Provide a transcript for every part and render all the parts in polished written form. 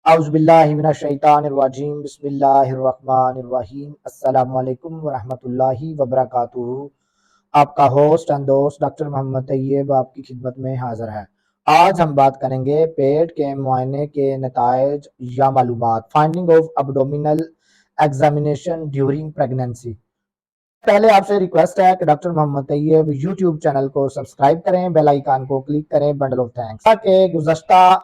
اعوذ باللہ من الشیطان الرجیم بسم اللہ الرحمن الرحیم السلام علیکم ورحمۃ اللہ وبرکاتہ۔ آپ کا ہوسٹ اینڈ دوست ڈاکٹر محمد طیب آپ کی خدمت میں حاضر ہے۔ آج ہم بات کریں گے پیٹ کے معائنے کے نتائج یا معلومات، finding of abdominal examination during pregnancy. پہلے آپ سے ریکویسٹ ہے کہ doctor Muhammad Tayyab YouTube channel کو سبسکرائب کریں، بیل آئیکن کو کلک کریں۔ Bundle of thanks. کہ گزشتہ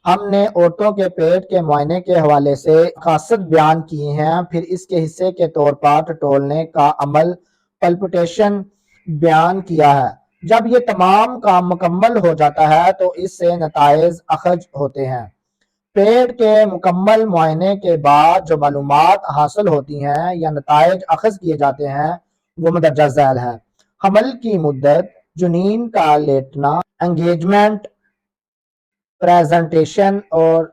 ہم نے عورتوں کے پیٹ کے معائنے کے حوالے سے مقاصد بیان کیے ہیں، پھر اس کے حصے کے طور پر ٹٹولنے کا عمل پلپٹیشن بیان کیا ہے۔ جب یہ تمام کام مکمل ہو جاتا ہے تو اس سے نتائج اخذ ہوتے ہیں۔ پیٹ کے مکمل معائنے کے بعد جو معلومات حاصل ہوتی ہیں یا نتائج اخذ کیے جاتے ہیں وہ مندرجہ ذیل ہے۔ حمل کی مدت، جنین کا لیٹنا، انگیجمنٹ، پریزنٹیشن اور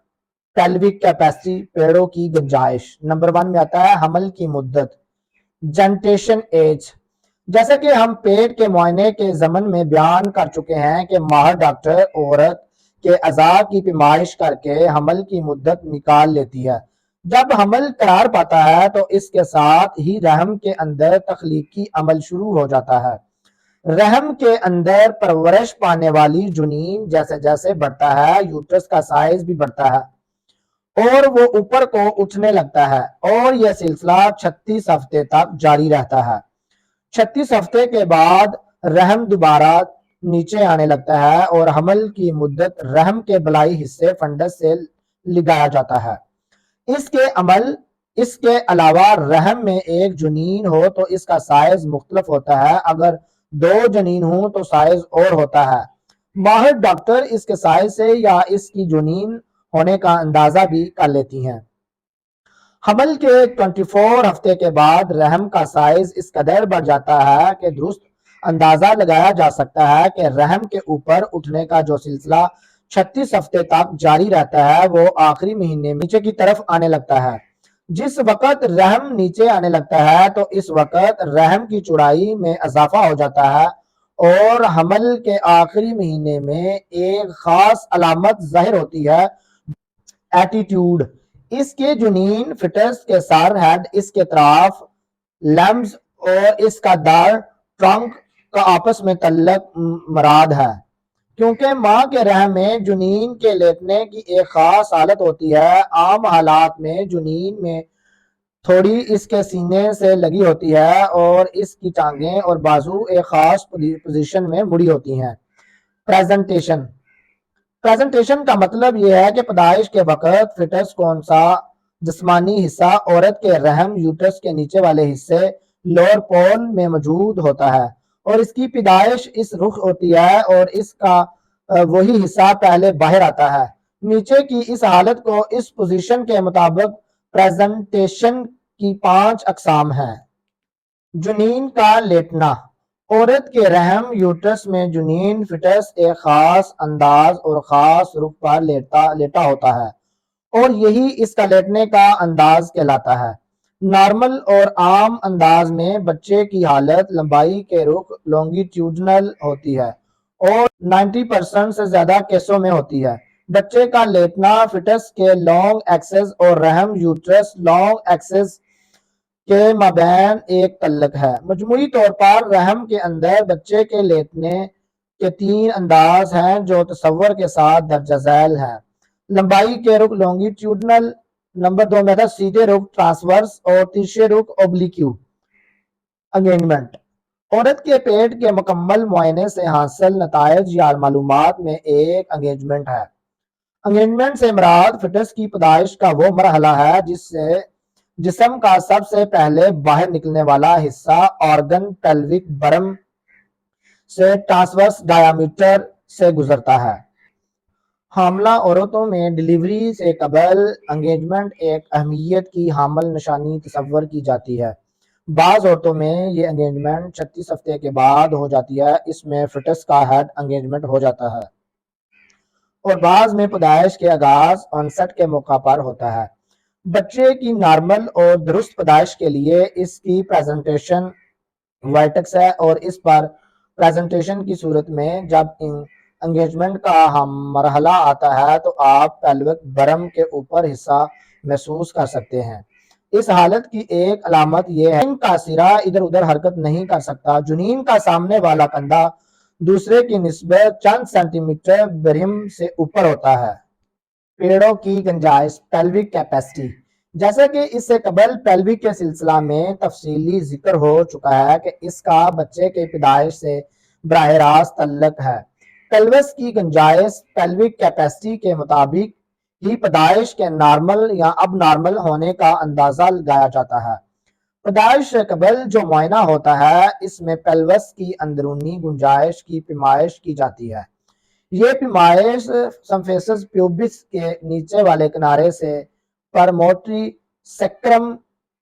پیلوک کیپیسٹی، پیڑوں کی گنجائش۔ نمبر 1 میں آتا ہے حمل کی مدت، جنٹیشن ایج۔ جیسا کہ ہم پیٹ کے معائنے کے ضمن میں بیان کر چکے ہیں کہ ماہر ڈاکٹر عورت کے اعضاء کی پیمائش کر کے حمل کی مدت نکال لیتی ہے۔ جب حمل قرار پاتا ہے تو اس کے ساتھ ہی رحم کے اندر تخلیقی عمل شروع ہو جاتا ہے۔ رحم کے اندر پرورش پانے والی جنین جیسے جیسے بڑھتا ہے، یوٹرس کا سائز بھی بڑھتا ہے اور وہ اوپر کو اٹھنے لگتا ہے، اور یہ سلسلہ 36 ہفتے تک جاری رہتا ہے۔ 36 ہفتے کے بعد رحم دوبارہ نیچے آنے لگتا ہے اور حمل کی مدت رحم کے بلائی حصے فنڈس سے لگایا جاتا ہے۔ اس کے علاوہ رحم میں ایک جنین ہو تو اس کا سائز مختلف ہوتا ہے، اگر 2 جنین ہوں تو سائز اور ہوتا ہے۔ ماہر ڈاکٹر اس کے سائز سے یا اس کی جنین ہونے کا اندازہ بھی کر لیتی ہیں۔ حمل کے 24 ہفتے کے بعد رحم کا سائز اس قدر بڑھ جاتا ہے کہ درست اندازہ لگایا جا سکتا ہے کہ رحم کے اوپر اٹھنے کا جو سلسلہ 36 ہفتے تک جاری رہتا ہے وہ آخری مہینے میں نیچے کی طرف آنے لگتا ہے۔ جس وقت رحم نیچے آنے لگتا ہے تو اس وقت رحم کی چوڑائی میں اضافہ ہو جاتا ہے اور حمل کے آخری مہینے میں ایک خاص علامت ظاہر ہوتی ہے، ایٹیٹیوڈ۔ اس کے جنین فٹس کے سر، ہیڈ، اس کے اطراف، لمبز اور اس کا دار، ٹرنک کا آپس میں تعلق مراد ہے۔ کیونکہ ماں کے رحم میں جنین کے لیٹنے کی ایک خاص حالت ہوتی ہے، عام حالات میں جنین میں تھوڑی اس کے سینے سے لگی ہوتی ہے اور اس کی ٹانگیں اور بازو ایک خاص پوزیشن میں مڑی ہوتی ہیں۔ پریزنٹیشن کا مطلب یہ ہے کہ پیدائش کے وقت فٹس کون سا جسمانی حصہ عورت کے رحم، یوٹرس کے نیچے والے حصے، لوئر پول میں موجود ہوتا ہے، اور اس کی پیدائش اس رخ ہوتی ہے اور اس کا وہی حصہ پہلے باہر آتا ہے۔ نیچے کی اس حالت کو اس پوزیشن کے مطابق پریزنٹیشن کی 5 اقسام ہیں۔ جنین کا لیٹنا، عورت کے رحم یوٹرس میں جنین فٹس ایک خاص انداز اور خاص رخ پر لیٹا ہوتا ہے اور یہی اس کا لیٹنے کا انداز کہلاتا ہے۔ نارمل اور عام انداز میں بچے کی حالت لمبائی کے رخ لونگیٹیوڈنل ہوتی ہے اور 90% سے زیادہ کیسوں میں ہوتی ہے۔ بچے کا لیٹنا فٹس کے لانگ ایکسس اور رحم یوٹرس لانگ ایکسس کے مابین ایک تعلق ہے۔ مجموعی طور پر رحم کے اندر بچے کے لیٹنے کے 3 انداز ہیں جو تصور کے ساتھ درجہ ذیل ہیں۔ لمبائی کے رخ لونگیٹیوڈنل، نمبر 2 میں تھا سیدھے رخ ٹرانسورس اور تیسرے رخ اوبلیکو۔ انگیجمنٹ، عورت کے پیٹ کے مکمل معائنے سے حاصل نتائج یا معلومات میں ایک انگیجمنٹ ہے۔ انگیجمنٹ سے مراد فٹس کی پیدائش کا وہ مرحلہ ہے جس سے جسم کا سب سے پہلے باہر نکلنے والا حصہ آرگن پیلوک برم سے ٹرانسورس ڈایامیٹر سے گزرتا ہے۔ حاملہ عورتوں میں ڈیلیوری سے قبل انگیجمنٹ ایک اہمیت کی حامل نشانی تصور کی جاتی ہے۔ بعض عورتوں میں یہ انگیجمنٹ 36 ہفتے کے بعد ہو جاتی ہے، اس میں فٹس کا ہیڈ انگیجمنٹ ہو جاتا ہے، اور بعض میں پیدائش کے آغاز آنسٹ کے موقع پر ہوتا ہے۔ بچے کی نارمل اور درست پیدائش کے لیے اس کی پریزنٹیشن وائٹکس ہے اور اس پر پریزنٹیشن کی صورت میں جب انگیجمنٹ کا مرحلہ آتا ہے تو آپ پیلوک برم کے اوپر حصہ محسوس کر سکتے ہیں۔ اس حالت کی ایک علامت یہ ہے کہ جنین کا سرا ادھر ادھر حرکت نہیں کر سکتا۔ جنین کا سامنے والا کندھا دوسرے کی نسبت چند سینٹی میٹر برہم سے اوپر ہوتا ہے۔ پیڑوں کی گنجائش، پیلوک کیپیسٹی۔ جیسا کہ اس سے قبل پیلوک کے سلسلہ میں تفصیلی ذکر ہو چکا ہے کہ اس کا بچے کے پیدائش سے براہ راست تعلق ہے۔ پیلوس کی گنجائش پیلوک کیپیسٹی کے مطابق ہی پیدائش کے نارمل یا اب نارمل ہونے کا اندازہ لگایا جاتا ہے۔ پیدائش سے قبل جو معائنہ ہوتا ہے اس میں پیلوس کی اندرونی گنجائش کی پیمائش کی جاتی ہے۔ یہ پیمائش سمفیسس پیوبس کے نیچے والے کنارے سے پرموٹری سیکرم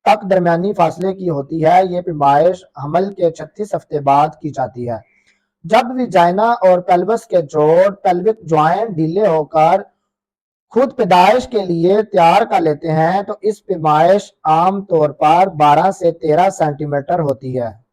تک درمیانی فاصلے کی ہوتی ہے۔ یہ پیمائش حمل کے 36 ہفتے بعد کی جاتی ہے۔ جب ویجائنا اور پیلوس کے جوڑ پیلوک جوائنٹ ڈھیلے ہو کر خود پیدائش کے لیے تیار کر لیتے ہیں تو اس پیمائش عام طور پر 12 سے 13 سینٹی میٹر ہوتی ہے۔